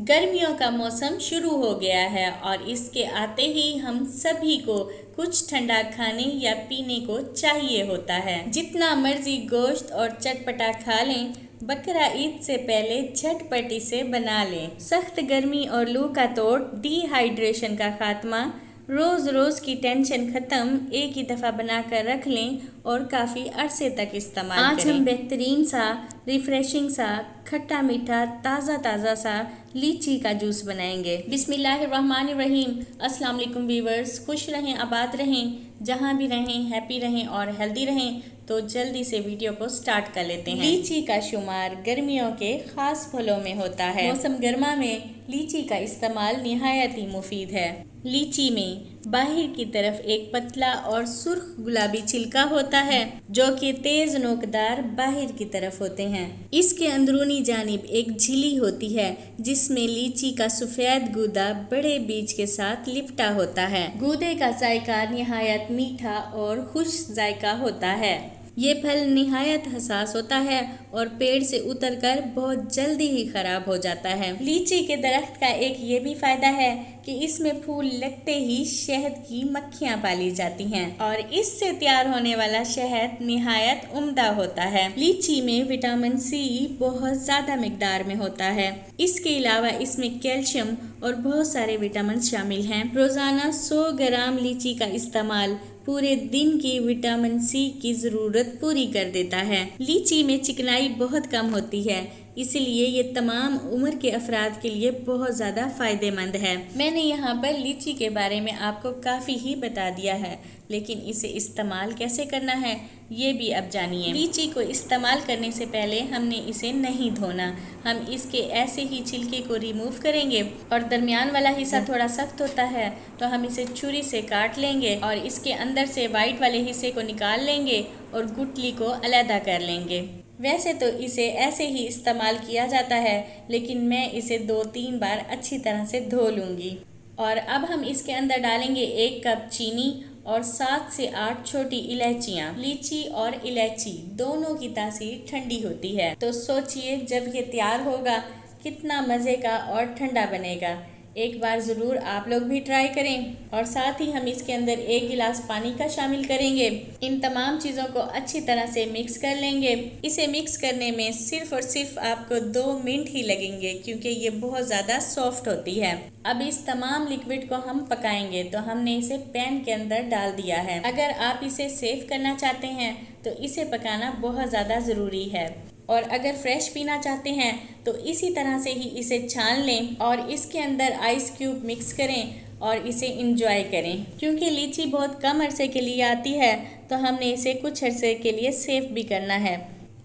गर्मियों का मौसम शुरू हो गया है और इसके आते ही हम सभी को कुछ ठंडा खाने या पीने को चाहिए होता है। जितना मर्जी गोश्त और चटपटा खा लें, बकरा ईद से पहले झटपट इसे बना लें। सख्त गर्मी और लू का तोड़, डिहाइड्रेशन का खात्मा, रोज़ रोज़ की टेंशन ख़त्म, एक ही दफ़ा बना कर रख लें और काफ़ी अरसे तक इस्तेमाल करें। आज हम बेहतरीन सा, रिफ़्रेशिंग सा, खट्टा मीठा, ताज़ा ताज़ा सा लीची का जूस बनाएंगे। बिस्मिल्लाहिर्रहमानिर्रहीम। अस्सलाम वालेकुम व्यूअर्स, खुश रहें, आबाद रहें, जहाँ भी रहें, हैप्पी रहें और हेल्दी रहें। तो जल्दी से वीडियो को स्टार्ट कर लेते हैं। लीची का शुमार गर्मियों के ख़ास फलों में होता है। मौसम गर्मा में लीची का इस्तेमाल निहायत ही मुफीद है। लीची में बाहर की तरफ एक पतला और सुर्ख गुलाबी छिलका होता है जो कि तेज नोकदार बाहर की तरफ होते हैं। इसके अंदरूनी जानिब एक झिल्ली होती है जिसमें लीची का सफ़ेद गूदा बड़े बीज के साथ लिपटा होता है। गूदे का जायका निहायत मीठा और खुश जायका होता है। ये फल निहायत हसास होता है और पेड़ से उतरकर बहुत जल्दी ही खराब हो जाता है। लीची के दरख्त का एक ये भी फायदा है कि इसमें फूल लगते ही शहद की मक्खियाँ पाली जाती हैं और इससे तैयार होने वाला शहद निहायत उम्दा होता है। लीची में विटामिन सी बहुत ज़्यादा मिकदार में होता है। इसके अलावा इसमें कैल्शियम और बहुत सारे विटामिन शामिल हैं। रोज़ाना 100 ग्राम लीची का इस्तेमाल पूरे दिन की विटामिन सी की ज़रूरत पूरी कर देता है। लीची में चिकनाई बहुत कम होती है, इसलिए ये तमाम उम्र के अफराद के लिए बहुत ज़्यादा फ़ायदेमंद है। मैंने यहाँ पर लीची के बारे में आपको काफ़ी ही बता दिया है, लेकिन इसे इस्तेमाल कैसे करना है ये भी अब जानिए। लीची को इस्तेमाल करने से पहले हमने इसे नहीं धोना। हम इसके ऐसे ही छिलके को रिमूव करेंगे और दरमियान वाला हिस्सा थोड़ा सख्त होता है तो हम इसे छुरी से काट लेंगे और इसके अंदर से वाइट वाले हिस्से को निकाल लेंगे और गुठली को अलहदा कर लेंगे। वैसे तो इसे ऐसे ही इस्तेमाल किया जाता है, लेकिन मैं इसे 2-3 बार अच्छी तरह से धो लूँगी। और अब हम इसके अंदर डालेंगे 1 कप चीनी और 7 से 8 छोटी इलायचियाँ। लीची और इलायची दोनों की तासीर ठंडी होती है, तो सोचिए जब ये तैयार होगा कितना मज़े का और ठंडा बनेगा। एक बार ज़रूर आप लोग भी ट्राई करें। और साथ ही हम इसके अंदर 1 गिलास पानी का शामिल करेंगे। इन तमाम चीज़ों को अच्छी तरह से मिक्स कर लेंगे। इसे मिक्स करने में सिर्फ़ और सिर्फ आपको 2 मिनट ही लगेंगे क्योंकि ये बहुत ज़्यादा सॉफ्ट होती है। अब इस तमाम लिक्विड को हम पकाएंगे, तो हमने इसे पैन के अंदर डाल दिया है। अगर आप इसे सेव करना चाहते हैं तो इसे पकाना बहुत ज़्यादा ज़रूरी है, और अगर फ्रेश पीना चाहते हैं तो इसी तरह से ही इसे छान लें और इसके अंदर आइस क्यूब मिक्स करें और इसे इंजॉय करें। क्योंकि लीची बहुत कम अरसे के लिए आती है तो हमने इसे कुछ अरसे के लिए सेव भी करना है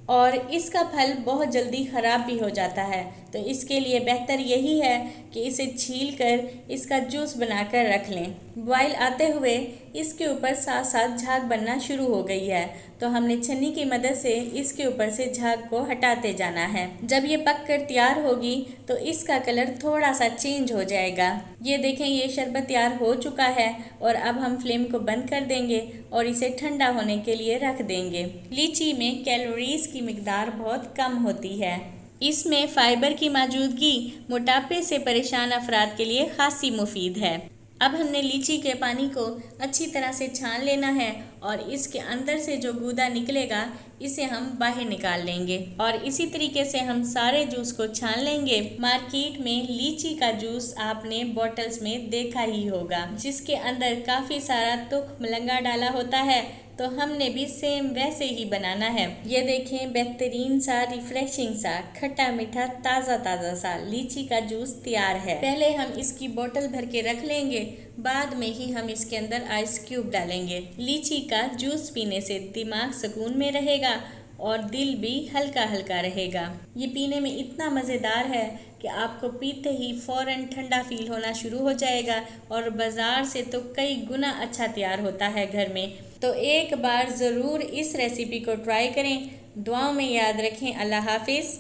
और इसका फल बहुत जल्दी ख़राब भी हो जाता है, तो इसके लिए बेहतर यही है कि इसे छील कर इसका जूस बनाकर रख लें। बॉयल आते हुए इसके ऊपर साथ साथ झाग बनना शुरू हो गई है, तो हमने छन्नी की मदद से इसके ऊपर से झाग को हटाते जाना है। जब ये पक कर तैयार होगी तो इसका कलर थोड़ा सा चेंज हो जाएगा। ये देखें, ये शरबत तैयार हो चुका है और अब हम फ्लेम को बंद कर देंगे और इसे ठंडा होने के लिए रख देंगे। लीची में कैलोरीज की मिकदार बहुत कम होती है। इसमें फ़ाइबर की मौजूदगी मोटापे से परेशान अफराद के लिए खासी मुफीद है। अब हमने लीची के पानी को अच्छी तरह से छान लेना है और इसके अंदर से जो गूदा निकलेगा इसे हम बाहर निकाल लेंगे और इसी तरीके से हम सारे जूस को छान लेंगे। मार्केट में लीची का जूस आपने बॉटल्स में देखा ही होगा, जिसके अंदर काफ़ी सारा तुख मलंगा डाला होता है, तो हमने भी सेम वैसे ही बनाना है। ये देखें, बेहतरीन सा, रिफ्रेशिंग सा, खट्टा मीठा, ताज़ा ताज़ा सा लीची का जूस तैयार है। पहले हम इसकी बोतल भर के रख लेंगे, बाद में ही हम इसके अंदर आइस क्यूब डालेंगे। लीची का जूस पीने से दिमाग सुकून में रहेगा और दिल भी हल्का हल्का रहेगा। ये पीने में इतना मज़ेदार है कि आपको पीते ही फ़ौरन ठंडा फील होना शुरू हो जाएगा और बाज़ार से तो कई गुना अच्छा तैयार होता है घर में। तो एक बार ज़रूर इस रेसिपी को ट्राई करें। दुआओं में याद रखें। अल्लाह हाफिज़।